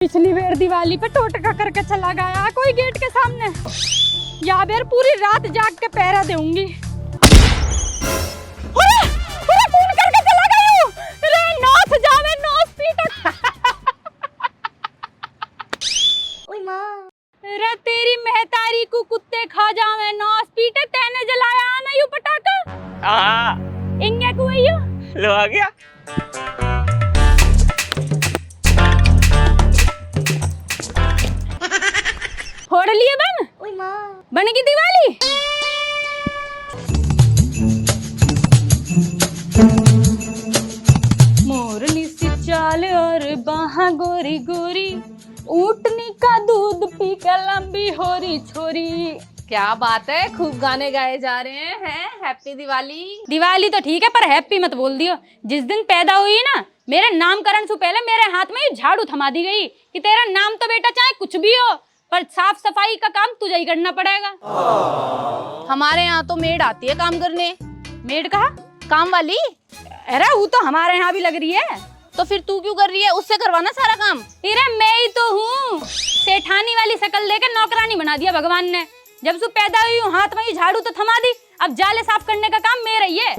पिछली बार दिवाली पे टोटका करके चला गया कोई गेट के सामने। या बेर पूरी रात जाग के पहरा दूंगी। फोन करके चला गया रे नौस जावे नौस पीटा। ओए मां रे तेरी महतारी को कुत्ते खा जावे नौस पीटे तेने जलाया ना यू पटाखा। हां इंगे को यो लो आ गया। फोड़ लिए बन। ओए मां बन गई दिवाली। मोरनी सी चाल और बाहां गोरी गोरी ऊँटनी का दूध पी के लंबी होरी छोरी। क्या बात है, खूब गाने गाए जा रहे हैं। हैप्पी दिवाली। दिवाली तो ठीक है पर हैप्पी मत बोल दियो। जिस दिन पैदा हुई ना मेरे नामकरण से पहले मेरे हाथ में झाड़ू थमा दी गई कि तेरा नाम तो बेटा चाहे कुछ भी हो पर साफ सफाई का काम तुझे ही करना पड़ेगा। हमारे यहाँ तो मेड आती है काम करने। मेड कहा? काम वाली। अरे वो तो हमारे यहाँ भी लग रही है। तो फिर तू क्यों कर रही है? उससे करवाना सारा काम। अरे मैं ही तो हूँ। सेठानी वाली शक्ल देकर नौकरानी बना दिया भगवान ने। जब से पैदा हुई हूँ हाथ में ही झाड़ू तो थमा दी। अब जाले साफ करने का काम मेरा ही है।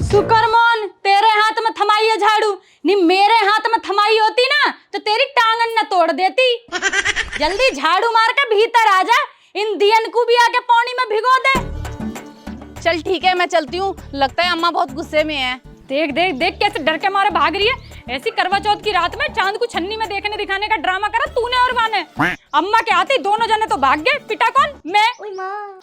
शुक्रमोन तेरे हाथ में थमाई है झाड़ू, नहीं मेरे हाथ में थमाई होती ना तो तेरी टांगन न तोड़ देती। जल्दी झाड़ू मार के भीतर आ जा, इन दियन को भी आके पानी में भिगो दे। चल ठीक है मैं चलती हूँ। लगता है अम्मा बहुत गुस्से में है। देख देख देख कैसे डर के मारे भाग रही है। ऐसी करवा चौथ की रात में चांद को छन्नी में देखने दिखाने का ड्रामा करा तूने और माँ ने। अम्मा के आते दोनों जने तो भाग गए। पिटा कौन? मैं।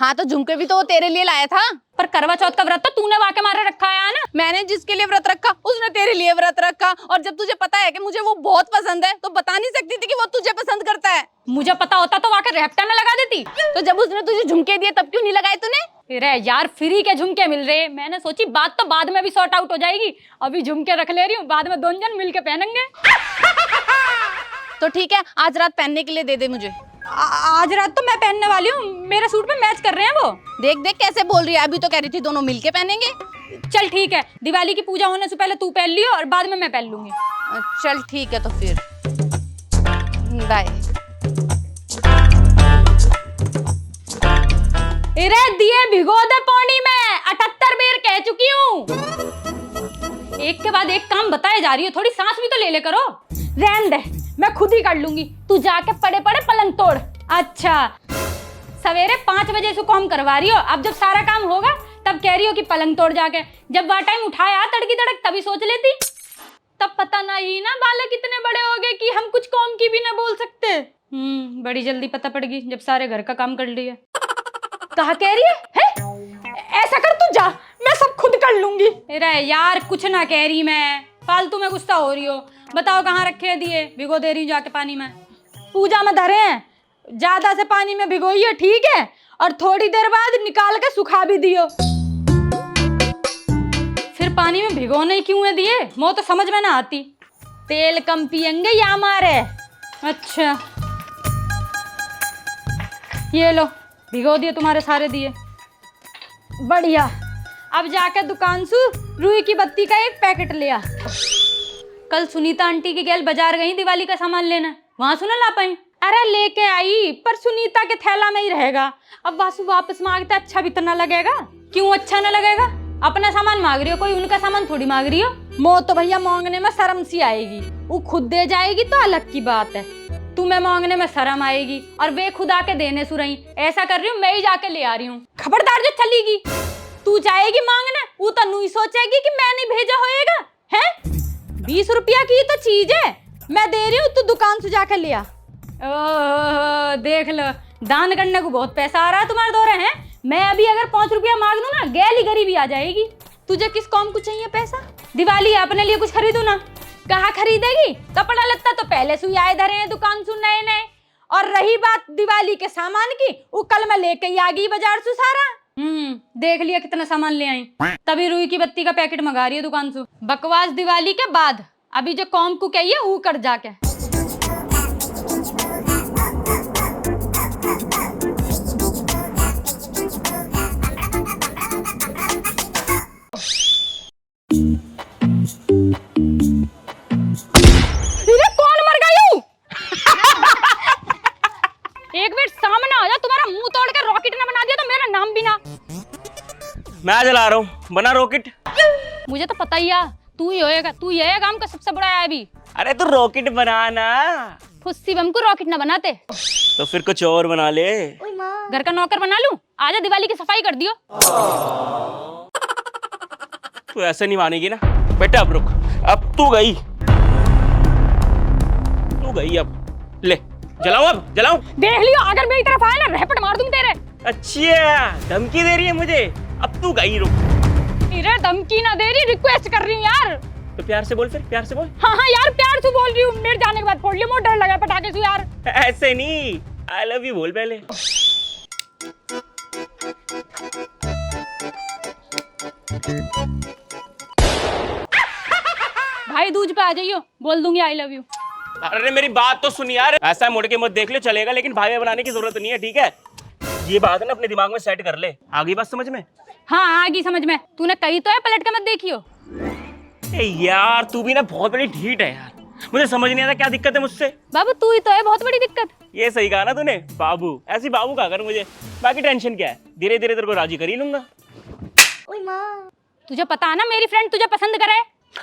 हाँ तो झुमके भी तो वो तेरे लिए लाया था। पर करवा चौथ का व्रत तो तूने वाके मारे रखा है ना। मैंने जिसके लिए व्रत रखा उसने तेरे लिए व्रत रखा। और जब तुझे पता है कि मुझे वो बहुत पसंद है तो बता नहीं सकती थी कि वो तुझे पसंद करता है। मुझे पता होता तो वाके रेपटा न लगा देती। तो जब उसने तुझे झुमके दिए तब क्यों नहीं लगाए तूने? अरे यार फ्री के झुमके मिल रहे। मैंने सोची बात तो बाद में भी सॉर्ट आउट हो जाएगी। अभी झुमके रख ले रही हूँ, बाद में दोनों जन मिलके पहनेंगे। तो ठीक है आज रात पहनने के लिए दे दे मुझे। आज रात तो मैं पहनने वाली हूँ। मेरे सूट पे मैच कर रहे हैं वो। देख देख कैसे बोल रही है। अभी तो कह रही थी दोनों मिलके पहनेंगे। चल ठीक है दिवाली की पूजा होने से पहले तू पहन लियो और बाद में मैं पहन लूंगी। चल ठीक है तो फिर बाय। अरे दिए भिगो दे पानी में। 78 बार कह चुकी हूँ। एक के बाद एक काम बताए जा रही हो, थोड़ी सांस भी तो ले ले करो। रहने दे मैं खुद ही कर लूंगी। तू जाके पड़े पड़े पलंग तोड़। अच्छा सवेरे 5 बजे से काम करवा रही हो, अब जब सारा काम होगा तब कह रही हो कि पलंग तोड़ जाके। जब वह टाइम उठाया तड़की तड़क तभी सोच लेती। तब पता नहीं ना बालक इतने बड़े हो गए कि हम कुछ काम की भी ना बोल सकते। बड़ी जल्दी पता पड़ गई जब सारे घर का काम कर लिया। कहा कह रही है? ऐसा कर तू जा, मैं सब खुद कर लूंगी। अरे यार कुछ ना कह रही मैं, फालतू में गुस्सा हो रही हो। बताओ कहाँ रखे दिए? भिगो दे रही हूँ जाके पानी में। पूजा में धरे हैं, ज्यादा से पानी में भिगोइए ठीक है, और थोड़ी देर बाद निकाल के सुखा भी दियो। फिर पानी में भिगोने क्यों है दिए? वो तो समझ में ना आती। तेल कम पियेंगे या मारे? अच्छा ये लो भिगो दिए तुम्हारे सारे दिए। बढ़िया। अब जाके दुकान से रुई की बत्ती का एक पैकेट लिया। कल सुनीता आंटी की गैल बाजार गई दिवाली का सामान लेना, वहां सुना ला पाई। अरे लेके आई पर सुनीता के थैला में ही रहेगा। अब वासु वापस मांगता अच्छा भी तो ना लगेगा। क्यों अच्छा ना लगेगा? अपना सामान मांग रही हो, कोई उनका सामान थोड़ी मांग रही हो। मो तो भैया मांगने में शर्म सी आएगी। वो खुद दे जाएगी तो अलग की बात है, तुम्हें मांगने में शर्म आएगी और वे खुद आके देने सुरई। ऐसा कर रही हूँ मैं ही जाके ले आ रही हूँ। खबरदार जो चलेगी। तू जाएगी मांगने वो तो नहीं सोचेगी कि मैं नहीं भेजा होएगा है। 20 रुपया की तो चीज है, मैं दे रही हूँ तू दुकान से जाकर ले आ। ओह देख लो दान करने को बहुत पैसा आ रहा है तुम्हारे दौरे हैं। मैं अभी अगर 5 रुपया मांग दूं ना गैली गरीबी आ जाएगी। तुझे किस काम को चाहिए पैसा? दिवाली है अपने लिए कुछ खरीदू ना। कहाँ खरीदेगी? कपड़ा लत्ता तो पहले से आए धरे हैं दुकान से नए नए। और रही बात दिवाली के सामान की, वो कल मैं लेके ही आ गई बाजार से सारा। देख लिया कितना सामान ले आई। तभी रुई की बत्ती का पैकेट मंगा रही है दुकान से। बकवास दिवाली के बाद, अभी जो कौम को कहिए वो कर जाके। मैं जला रहा हूँ, बना रॉकेट। मुझे तो पता ही है तू ही होएगा, तू ही है काम का सबसे बड़ा है अभी। अरे तू रॉकेट बनाना। फुस्सी बम को रॉकेट ना बनाते तो फिर कुछ और बना ले। घर का नौकर बना लूं? आजा दिवाली की सफाई कर दियो। तू ऐसे नहीं मानेगी ना बेटा। अब रुक, अब तू गई, अब ले जलाऊं, अब जलाऊं। देख लियो अगर मेरी तरफ आया ना रैपट मार दूं तेरे। अच्छा धमकी दे रही है मुझे, अब तू गई। रुक, तेरे धमकी ना दे रही, रिक्वेस्ट कर रही हूँ यार। तो प्यार से बोल, फिर प्यार से बोल। हाँ हाँ यार प्यार से बोल रही हूँ, मेरे जाने के बाद फोड़ लियो, मुझे डर लगा पटाखे से यार। ऐसे नहीं, आई लव यू बोल पहले। भाई दूज पे आ जाइयो, बोल दूंगी आई लव यू। अरे मेरी बात तो सुन यार, ऐसा मुड़ के मत देख ले चलेगा, लेकिन भाई बनाने की जरूरत नहीं है, ठीक है? ये बात है ना अपने दिमाग में सेट कर ले। आ गई बात समझ में? हाँ आ गई समझ में। तूने कही तो है पलट के मत देखियो। ए यार तू भी ना बहुत बड़ी ढीठ है यार, मुझे समझ नहीं आता क्या दिक्कत है मुझसे। बाबू तू ही तो है बहुत बड़ी दिक्कत। ये सही कहा ना तूने, बाबू। ऐसी बाबू कहा कर मुझे, बाकी टेंशन क्या है, धीरे धीरे तेरे को राजी कर ही लूंगा। तुझे पता है ना मेरी फ्रेंड तुझे पसंद करे,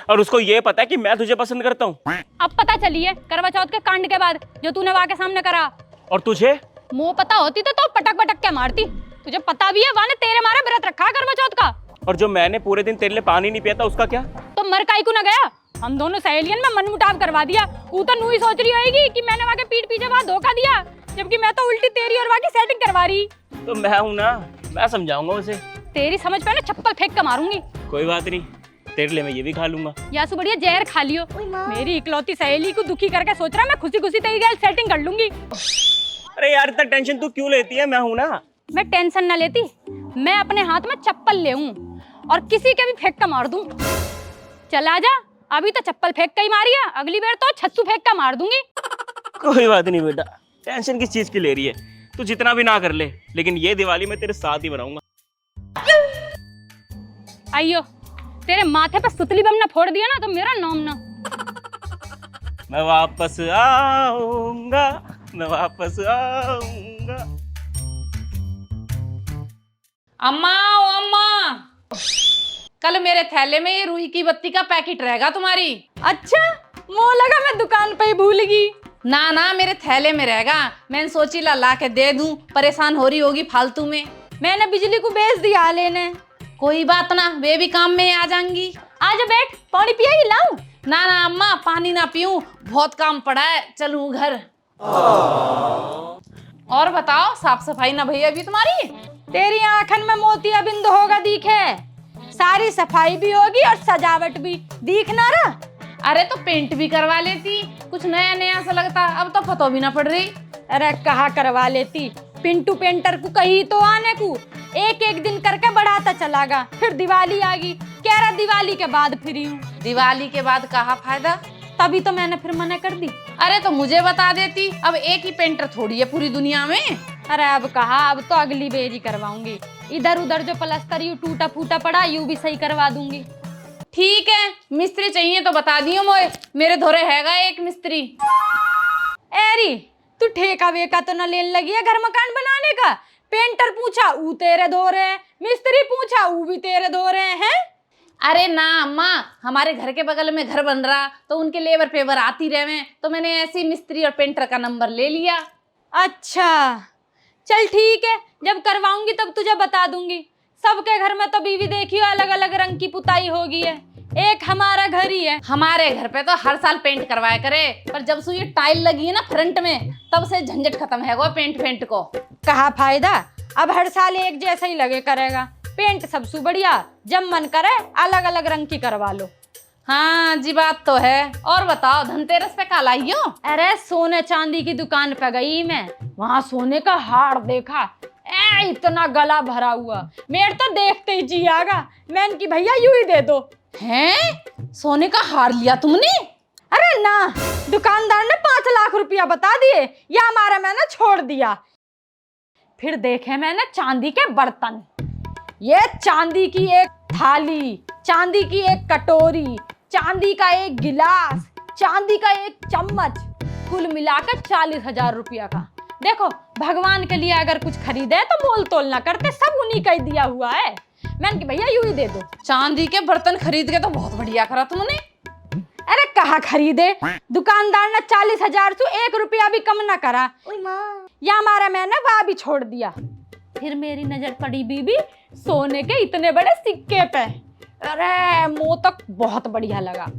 और उसको ये पता है कि मैं तुझे पसंद करता हूँ। अब पता चली है करवा चौथ के कांड के बाद जो तूने वहाँ के सामने करा। और तुझे मुँह पता होती तो पटक पटक के मारती। तुझे पता भी है वहाँ ने तेरे मारे व्रत रखा करवा चौथ का। और जो मैंने पूरे दिन तेरे लिए पानी नहीं पिया था उसका क्या? तो मर काई को ना गया। हम दोनों सहेलियन में मनमुटाव करवा दिया। वो तो नू ही सोच रही होगी कि मैंने वहाँ के पीठ पीछे वहाँ धोखा दिया, जबकि मैं तो उल्टी तेरी और वहाँ की सेटिंग करवा रही। तो मैं हूँ ना, मैं समझाऊंगा उसे। तेरी समझ पे ना चप्पल फेंक कर मारूंगी। कोई बात नहीं, तेरे लिए मैं ये भी खा लूंगा। यासु बढ़िया जहर खा लियो। मेरी इकलौती सहेली को दुखी करके सोच रहा मैं खुशी खुशी तेरी गैल सेटिंग कर लूंगी। अरे यार इतना टेंशन तू क्यों लेती है, मैं हूं ना। मैं टेंशन ना लेती, मैं अपने हाथ में चप्पल ले और किसी के भी फेंक कर मार दूं। चला जा, अभी तो चप्पल फेंक कर ही मारी है, अगली बार तो छत्तू फेंक कर मार दूंगी। कोई बात नहीं बेटा, टेंशन किस चीज की ले रही है? तू जितना भी ना कर ले, लेकिन ये दिवाली मैं तेरे साथ ही मनाऊंगा। आइयो, तेरे माथे पे सुतली बम ना फोड़ दिया ना तो मेरा नाम ना। मैं वापस आऊंगा, मैं वापस आऊंगा। अम्मा ओ अम्मा, कल मेरे थैले में ये रुई की बत्ती का पैकेट रहेगा तुम्हारी। अच्छा, मुँह लगा मैं दुकान पे ही भूल गई। ना ना मेरे थैले में रहेगा, मैंने सोची ला के दे दूं, परेशान हो रही होगी फालतू में। मैंने बिजली को बेच दिया लेने। कोई बात ना, वे भी काम में आ जाएंगी। आजा बैठ, पानी पिया ही लाऊं? ना ना अम्मा, पानी ना पीऊं, बहुत काम पड़ा है, चलूं घर। और बताओ, साफ सफाई ना भैया अभी तुम्हारी? तेरी आंखन में मोतिया बिंद होगा दिखे, सारी सफाई भी होगी और सजावट भी, दिख ना रहा? अरे तो पेंट भी करवा लेती, कुछ नया नया सा लगता, अब तो पता भी ना पड़ रही। अरे कहाँ करवा लेती, पिंटू पेंटर को कही तो आने को, एक एक दिन करके बढ़ाता चलागा। फिर दिवाली आ गई, कह रहा दिवाली के बाद फ्री हूँ। दिवाली के बाद कहाँ फायदा? तभी तो मैंने फिर मना कर दी। अरे तो मुझे बता देती, अब एक ही पेंटर थोड़ी है पूरी दुनिया में। अरे अब कहा, अब तो अगली बेरी करवाऊंगी। इधर उधर जो प्लास्टर यूं टूटा फूटा पड़ा यूं भी सही करवा दूंगी। ठीक है, मिस्त्री चाहिए तो बता दियो मोए, मेरे धोरे हैगा एक मिस्त्री। एरी तू ठेका वेका तो न लेने लगी है घर मकान बनाने का? पेंटर पूछा ऊ तेरे धोरे, मिस्त्री पूछा ऊ भी तेरे धोरे हैं। अरे ना अम्मा, हमारे घर के बगल में घर बन रहा तो उनके लेबर पेवर आती रहे, तो मैंने ऐसी मिस्त्री और पेंटर का नंबर ले लिया। अच्छा चल ठीक है, जब करवाऊंगी तब तुझे बता दूंगी। सबके घर में तो बीवी देखियो अलग अलग रंग की पुताई होगी है, एक हमारा घर ही है। हमारे घर पे तो हर साल पेंट करवाया करे, पर जब से ये टाइल लगी है ना फ्रंट में, तब से झंझट खत्म है वो पेंट को। कहा फायदा, अब हर साल एक जैसा ही लगे करेगा। पेंट सबसे बढ़िया, जब मन करे अलग अलग रंग की करवा लो। हाँ जी बात तो है। और बताओ, धनतेरस पे का लाई हो? अरे सोने चांदी की दुकान पे गई मैं, वहाँ सोने का हार देखा, इतना गला भरा हुआ, मेरे तो देखते ही जी आगा। मैंने की भैया यूं ही दे दो। हैं? सोने का हार लिया तुमने? अरे ना, दुकानदार ने 5 लाख रुपया बता दिए, या हमारा मैंने छोड़ दिया। फिर देखे मैंने चांदी के बर्तन, ये चांदी की एक थाली, चांदी की एक कटोरी, चांदी का एक गिलास, चांदी का एक चम्मच, कुल मिलाकर 40,000 रुपया का। देखो भगवान के लिए अगर कुछ खरीदे तो मोल तोल ना करते, सब उन्हीं का ही दिया हुआ है। मैंने कि भैया यूं ही दे दो। चांदी के बर्तन खरीद के तो बहुत बढ़िया करा तुमने। अरे कहाँ खरीदे, दुकानदार ने 40,000 से 1 रुपया भी कम ना करा। या हमारा मैंने वह भी छोड़ दिया। फिर मेरी नजर पड़ी बीबी सोने के इतने बड़े सिक्के पे। अरे मुंह तक बहुत बढ़िया लगा।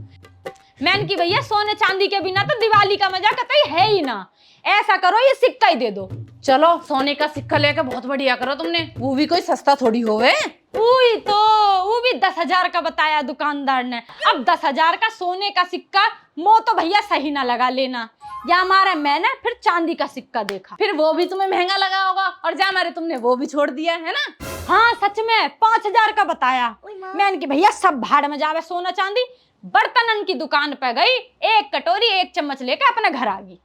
मैंने कि भैया सोने चांदी के बिना तो दिवाली का मजा कतई है ही ना, ऐसा करो ये सिक्का ही दे दो। चलो सोने का सिक्का लेके बहुत बढ़िया करो तुमने, वो भी कोई सस्ता थोड़ी होवे। वही तो, वो भी 10,000 का बताया दुकानदार ने। अब 10,000 का सोने का सिक्का मो तो भैया सही ना लगा लेना। या हमारा मैंने फिर चांदी का सिक्का देखा, फिर वो भी तुम्हें महंगा लगा होगा, और जा हमारे तुमने वो भी छोड़ दिया है ना। हाँ सच में 5,000 का बताया। मैंने कि भैया सब भाड़ में जावे सोना चांदी। बर्तनन की दुकान पे गई, 1 कटोरी 1 चम्मच लेकर अपने घर आ गई।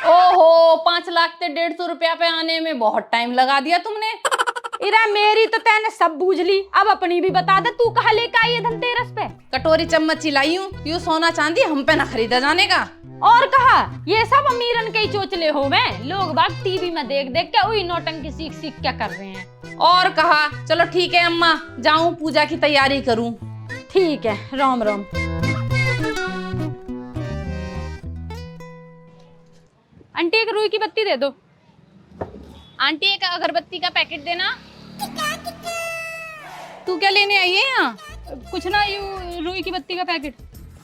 ओहो 5 लाख से 150 रुपया पे आने में बहुत टाइम लगा दिया तुमने। इरा मेरी तो तैने सब बूझ ली, अब अपनी भी बता दे, तू कहाँ लेकर आई है धनतेरस पे? कटोरी चम्मच चिल्लाई हूँ, यूँ सोना चांदी हम पे ना खरीदा जाने का। और कहा ये सब अमीरन के ही चोचले हो में, लोग बाग टीवी में देख देख के वही नौटंकी सीख सीख क्या कर रहे हैं। और कहा चलो ठीक है अम्मा, जाऊं पूजा की तैयारी करूं। ठीक है, राम राम। आंटी एक रुई की बत्ती दे दो। आंटी एक अगरबत्ती का पैकेट देना। तू क्या लेने आई है यहाँ? कुछ ना, यू रुई की बत्ती का पैकेट।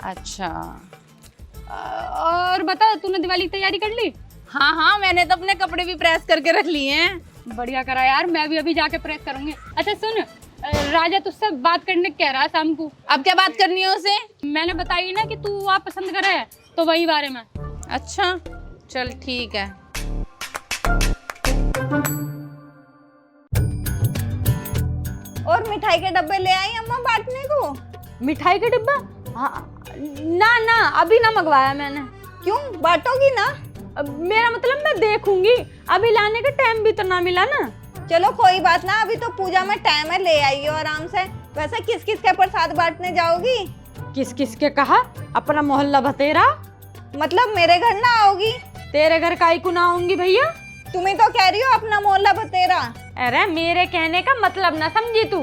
अच्छा और बता, तूने दिवाली की तैयारी कर ली? हाँ हाँ, मैंने तो अपने कपड़े भी प्रेस करके रख लिए हैं। बढ़िया करा यार, मैं भी अभी जाके प्रेस करूंगी। अच्छा सुन, राजा तुझसे बात करने कह रहा है शाम को। अब क्या बात करनी है उसे? मैंने बताई ना कि तू आप पसंद करे, तो वही बारे में। अच्छा चल ठीक है। और मिठाई के डब्बे ले आई अम्मा बांटने को? मिठाई के डिब्बा? हाँ, ना ना अभी ना मंगवाया मैंने। क्यों, बांटोगी ना? मेरा मतलब मैं देखूंगी, अभी लाने का टाइम भी तो ना मिला ना। चलो कोई बात ना, अभी तो पूजा में टाइम है, ले आइयो आराम से। वैसे किस किस के प्रसाद बांटने जाओगी? किस किस के कहा? अपना मोहल्ला बतेरा। मतलब मेरे घर ना आओगी? तेरे घर काई को ना आऊंगी भैया? तुम्हें तो कह रही हो अपना मोहल्ला बतेरा। अरे मेरे कहने का मतलब ना समझी तू।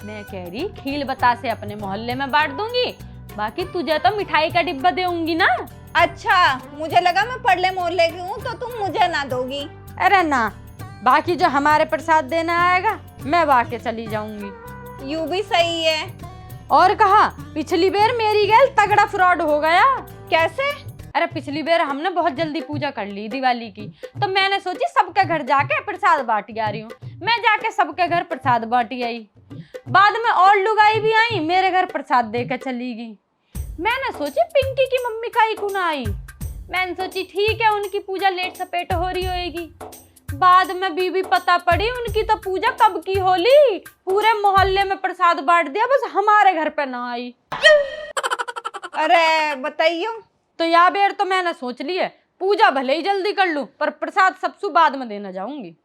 मैं कह रही खील बतासे अपने मोहल्ले में बांट दूंगी, बाकी तुझे तो मिठाई का डिब्बा दूंगी ना। अच्छा, मुझे लगा मैं पड़ले मोहल्ले की हूँ तो तुम मुझे ना दोगी। अरे ना, बाकी जो हमारे प्रसाद देना आएगा मैं वाके चली जाऊंगी। यूं भी सही है। और कहा पिछली बार मेरी गैल तगड़ा फ्रॉड हो गया। कैसे? अरे पिछली बार हमने बहुत जल्दी पूजा कर ली दिवाली की, तो मैंने सोची सबके घर जाके प्रसाद बांट आ रही हूँ। मैं जाके सबके घर प्रसाद बांटी आई, बाद में और लुगाई भी आई मेरे घर प्रसाद देकर चली गई। मैंने सोची पिंकी की मम्मी काई को ना आई, मैंने सोची ठीक है उनकी पूजा लेट सपेट हो रही होगी। बाद में बीबी पता पड़ी उनकी तो पूजा कब की होली, पूरे मोहल्ले में प्रसाद बांट दिया, बस हमारे घर पे ना आई। अरे बताइयो। तो या बेर तो मैंने सोच ली है पूजा भले ही जल्दी कर लूं, पर प्रसाद सबसे बाद में देना जाऊंगी।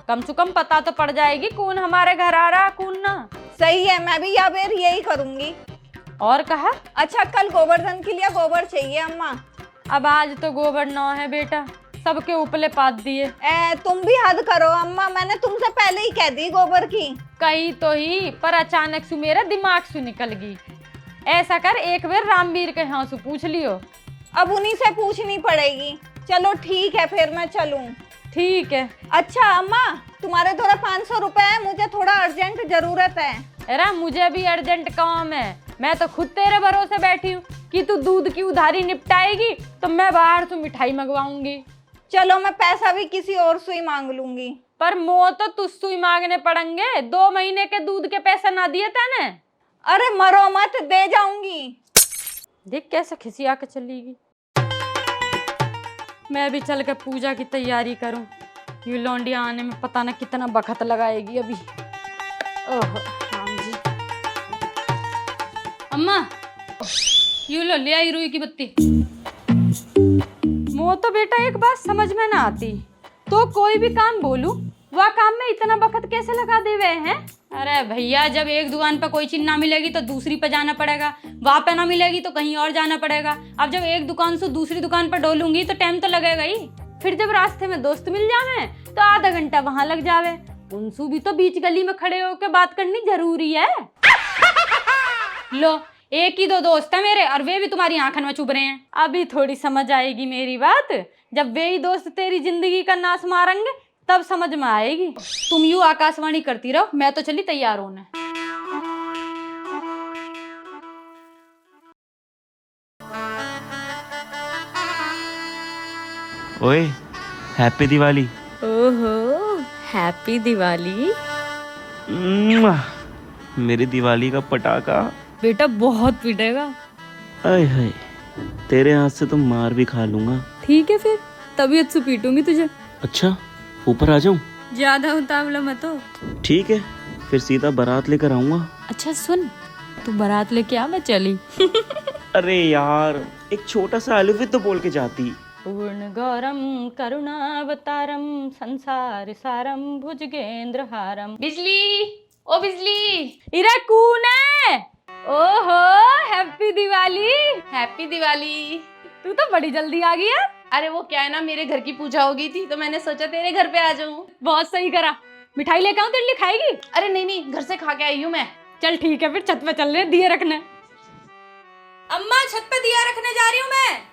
कम से कम पता तो पड़ जाएगी कौन हमारे घर आ रहा कौन ना। सही है, मैं भी या बेर यही करूंगी। और कहा अच्छा, कल गोवर्धन के लिए गोबर चाहिए अम्मा। अब आज तो गोबर ना है बेटा, सबके उपले पात दिए। तुम भी हद करो अम्मा, मैंने तुमसे पहले ही कह दी गोबर की। कही तो ही, पर अचानक से मेरे दिमाग से निकल गई। ऐसा कर एक बार रामवीर के यहाँ से पूछ लियो। अब उन्हीं से पूछनी पड़ेगी। चलो ठीक है, फिर मैं चलूं। ठीक है। अच्छा अम्मा, तुम्हारे थोड़ा 500 रुपए है, मुझे थोड़ा अर्जेंट जरूरत है। अरे मुझे भी अर्जेंट काम है, मैं तो खुद तेरे भरोसे बैठी हूँ कि तू दूध की उधारी निपटाएगी तो मैं बाहर से मिठाई मंगवाऊंगी। चलो मैं पैसा भी किसी और से ही मांग लूंगी। पर मो तो तुझसे ही मांगने पड़ेंगे, 2 महीने के दूध के पैसे ना दिए तैने। अरे मरो मत, दे जाऊंगी। देख कैसे खिसिया के चलीगी। मैं भी चल के पूजा की तैयारी करूं, ये लौंडिया आने में पता न कितना वक्त लगाएगी अभी। ओह राम जी। अम्मा यू लो, ले आई रुई की बत्ती। मो तो बेटा एक बात समझ में ना आती, तो कोई भी काम बोलूं वह काम में इतना वक्त कैसे लगा दे हुए हैं। अरे भैया, जब एक दुकान पर कोई चीज ना मिलेगी तो दूसरी पर जाना पड़ेगा, वहां पे ना मिलेगी तो कहीं और जाना पड़ेगा। अब जब एक दुकान से दूसरी दुकान पर डोलूंगी तो टाइम तो लगेगा ही। फिर जब रास्ते में दोस्त मिल जावे तो आधा घंटा वहां लग जावे, उनसू भी तो बीच गली में खड़े होकर बात करनी जरूरी है। लो, एक ही दो दोस्त है मेरे और वे भी तुम्हारी आंखन में चुभ रहे हैं। अभी थोड़ी समझ आएगी मेरी बात, जब वे ही दोस्त तेरी जिंदगी का नाश मारेंगे तब समझ में आएगी। तुम यूं आकाशवाणी करती रहो, मैं तो चली तैयार होने। ओए, हैप्पी दिवाली। ओहो, हैप्पी दिवाली। मेरी दिवाली का पटाखा। बेटा बहुत पिटेगा। आय हाय, तेरे हाथ से तो मार भी खा लूंगा। ठीक है फिर, तबीयत से पीटूंगी तुझे। अच्छा, ऊपर आ जाऊं? ज्यादा उतावला मत हो। ठीक है, फिर सीधा बारात लेकर आऊंगा। अच्छा सुन, तू बारात लेके आ, मैं चली। अरे यार, एक छोटा सा अलविदा तो बोल के जाती। पूर्ण गौरम करुणावतारम संसार सारम भुजगेंद्र हारम। बिजली, ओ बिजली, इरा कौन है? ओहो, हैप्पी दिवाली। हैप्पी दिवाली। तू तो बड़ी जल्दी आ गई है। अरे वो क्या है ना, मेरे घर की पूजा हो गई थी तो मैंने सोचा तेरे घर पे आ जाऊं। बहुत सही करा। मिठाई लेके आऊं तेरे लिए, खाएगी? अरे नहीं नहीं, घर से खा के आई हूँ मैं। चल ठीक है, फिर छत पे चल रहे दिए रखने। अम्मा, छत पे दिया रखने जा रही हूँ मैं।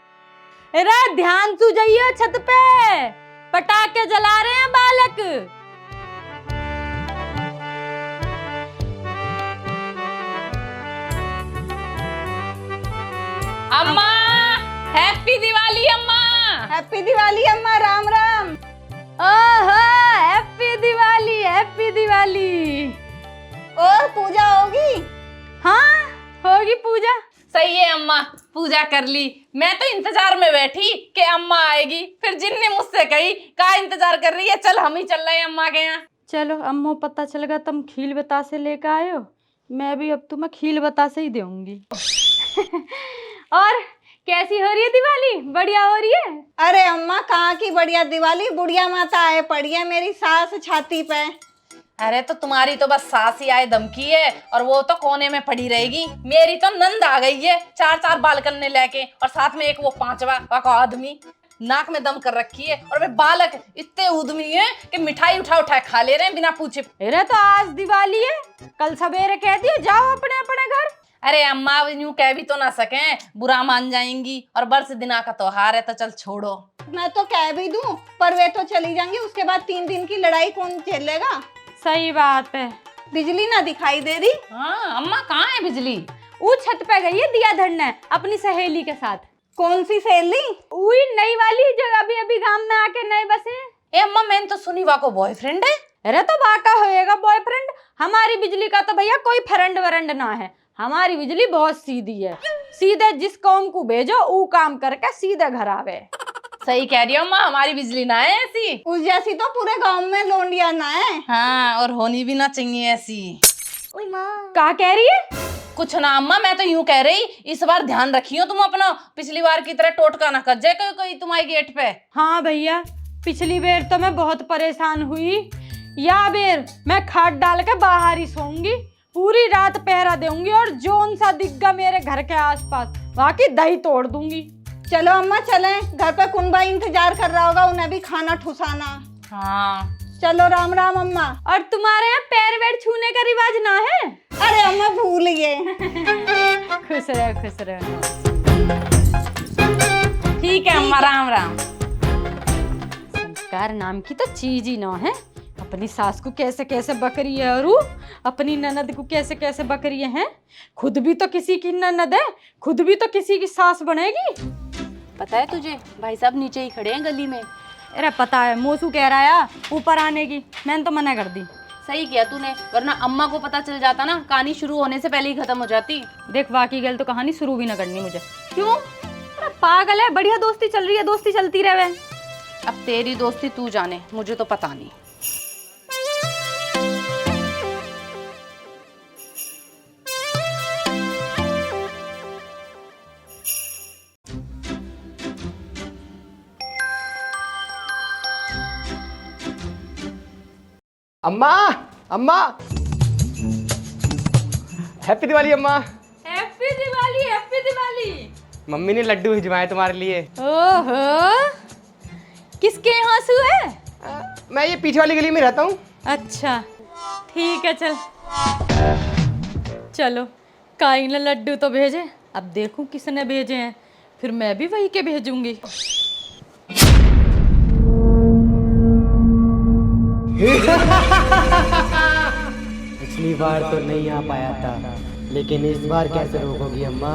अरे ध्यान से जाइए, छत पे पटाखे जला रहे हैं बालक। अम्मा, हैप्पी दिवाली अम्मा। हैप्पी दिवाली अम्मा, राम राम। ओहो, हैप्पी दिवाली, हैप्पी दिवाली। और पूजा होगी? हाँ, होगी पूजा। सही है अम्मा, पूजा कर ली। मैं तो इंतजार में बैठी कि अम्मा आएगी, फिर जिन्ने मुझसे कही का इंतजार कर रही है, चल हम ही चल रहे हैं अम्मा के यहाँ। चलो अम्मो, पता चल गया तुम खील बतासे लेकर आए हो, मैं भी अब तुम्हें खील बतासे ही दूंगी। और कैसी हो रही है दिवाली? बढ़िया हो रही है? अरे अम्मा, कहाँ की बढ़िया दिवाली, बुढ़िया माता आए पड़ी है मेरी सास छाती पे। अरे तो तुम्हारी तो बस सास ही आए धमकी है और वो तो कोने में पड़ी रहेगी। मेरी तो नंद आ गई है, 4 बाल करने लेके, और साथ में एक वो 5वां का आदमी नाक में दम कर रखी है। और वे बालक इतने उद्यमी है कि मिठाई उठा उठा खा ले रहे हैं बिना पूछे। अरे तो आज दिवाली है, कल सवेरे कह दियो जाओ अपने अपने घर। अरे अम्मा यूं कह भी तो ना सके, बुरा मान जाएंगी, और बरस दिना का त्योहार है तो चल छोड़ो। मैं तो कह भी दूं, पर वे तो चली जाएंगी, उसके बाद 3 दिन की लड़ाई कौन झेलेगा? सही बात है। बिजली ना दिखाई दे रही। हाँ अम्मा, कहाँ है बिजली? वो छत पे गई है दिया धरने अपनी सहेली के साथ। कौन सी सहेली? वही नई वाली जो अभी अभी गांव में आके नए बसे। ए अम्मा, मैंने तो सुनी वा को बॉयफ्रेंड है। अरे तो वाका होएगा बॉयफ्रेंड, हमारी बिजली का तो भैया कोई फ्रेंड वरेंड ना है। हमारी बिजली बहुत सीधी है, सीधे जिस काम को भेजो वो काम करके सीधे घर आवे। सही कह रही हो अम्मा, हमारी बिजली ना है ऐसी। उस जैसी तो पूरे गांव में लोंडिया ना है। हाँ, और होनी भी ना चाहिए ऐसी। क्या कह रही है? कुछ ना अम्मा, मैं तो यूं कह रही, इस बार ध्यान रखियो तुम अपना, पिछली बार की तरह टोटका ना कर जाए कोई तुम्हारे गेट पे। हाँ भैया, पिछली बार तो मैं बहुत परेशान हुई, या बेर मैं खाट डाल के बाहर ही सोऊंगी, पूरी रात पहरा दूंगी, और जोन सा दिखगा मेरे घर के आसपास वहां की दही तोड़ दूंगी। चलो अम्मा चलें, घर पे कुनबा इंतजार कर रहा होगा, उन्हें भी खाना ठुसाना। हाँ चलो राम राम अम्मा। और तुम्हारे यहाँ पैर वैर छूने का रिवाज ना है? अरे अम्मा भूल गए। खुश रहो खुश रहो। ठीक है अम्मा, राम राम। संस्कार नाम की तो चीज ही ना है। अपनी सास को कैसे कैसे बकरी है, और वो अपनी ननद को कैसे कैसे बकरी है। खुद भी तो किसी की ननद है, खुद भी तो किसी की सास बनेगी। पता है तुझे, भाई साहब नीचे ही खड़े हैं गली में। अरे पता है, मोसू कह रहा है ऊपर आने की, मैंने तो मना कर दी। सही किया तूने, वरना अम्मा को पता चल जाता ना, कहानी शुरू होने से पहले ही खत्म हो जाती। देख वाकई गल तो कहानी शुरू भी ना करनी मुझे। क्यों? अरे पागल है, बढ़िया दोस्ती चल रही है, दोस्ती चलती रहे। अब तेरी दोस्ती तू जाने, मुझे तो पता नहीं। अम्मा, अम्मा, हैप्पी दिवाली अम्मा। Happy Diwali, happy Diwali. Mummy ने लड्डू भिजवाए तुम्हारे लिए। ओहो, किसके यहाँ से है? मैं ये पीछे वाली गली में रहता हूँ। अच्छा ठीक है, चलो काई ने लड्डू तो भेजे, अब देखूं किसने भेजे हैं, फिर मैं भी वही के भेजूंगी। पिछली बार तो नहीं आ पाया था, लेकिन इस बार कैसे रोकोगी अम्मा?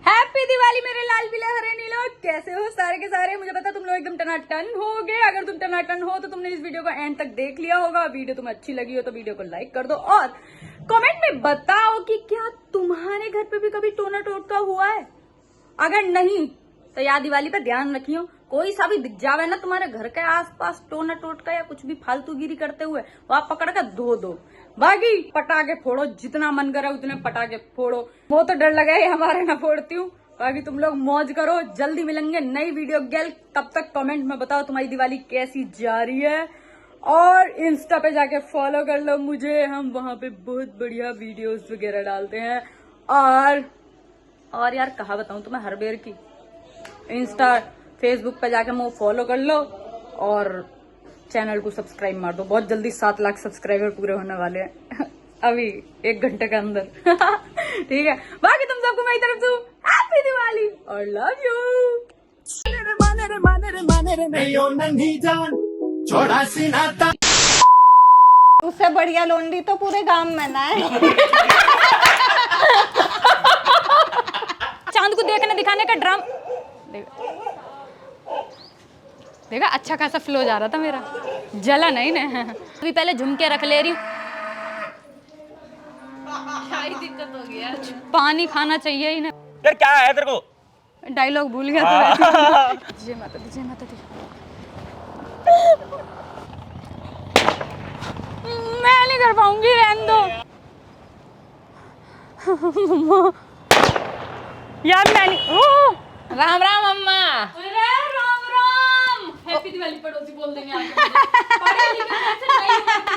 हैप्पी दिवाली मेरे लाल पीले हरे नीले। कैसे हो सारे के सारे? मुझे पता तुम लोग एकदम टनाटन हो गए। अगर तुम टनाटन हो तो तुमने इस वीडियो को एंड तक देख लिया होगा। वीडियो तुम्हें अच्छी लगी हो तो वीडियो को लाइक कर दो और कमेंट में बताओ कि क्या तुम्हारे घर पे भी कभी टोना टोटका हुआ है। अगर नहीं तो यार दिवाली पे ध्यान रखियो, कोई सा भी दिख जावे ना तुम्हारे घर के आसपास टोना टोटका या कुछ भी फालतूगिरी करते हुए, वो आप पकड़ कर धो दो। बाकी पटाखे फोड़ो, जितना मन करे उतने पटाखे फोड़ो। वो तो डर लगा है हमारे ना फोड़ती हूँ। बाकी तुम लोग मौज करो। जल्दी मिलेंगे नई वीडियो गेल। तब तक कमेंट में बताओ तुम्हारी दिवाली कैसी जा रही है और इंस्टा पे जाके फॉलो कर लो मुझे। हम वहां पे बहुत बढ़िया वीडियोस वगैरह डालते हैं। और यार कहा बताऊं तुम्हें हर बेर की, इंस्टा फेसबुक पे जाके मुझे फॉलो कर लो और चैनल को सब्सक्राइब मार दो। बहुत जल्दी 7 लाख सब्सक्राइबर पूरे होने वाले हैं अभी 1 घंटे के अंदर। ठीक है, बाकी तुम सबको मेरी तरफ से हैप्पी दिवाली और लव यू। उससे बढ़िया लोंडी तो पूरे गांव में ना है। चांद को देखने दिखाने का ड्राम देखा, अच्छा खासा फ्लो जा रहा था मेरा, जला नहीं ना। अभी पहले झुमके रख ले रही हूँ। क्या दिक्कत हो गया? पानी खाना चाहिए ही ना। यार क्या है तेरे को? डायलॉग भूल गया था। जय माता दी, जय माता दी। मैं नहीं कर पाऊंगी, रहने दो यार। मैं नहीं। ओह राम राम अम्मा। अरे राम राम। हैप्पी दिवाली पड़ोसी बोल देंगे आगे। पढ़े लिखे ऐसे नहीं।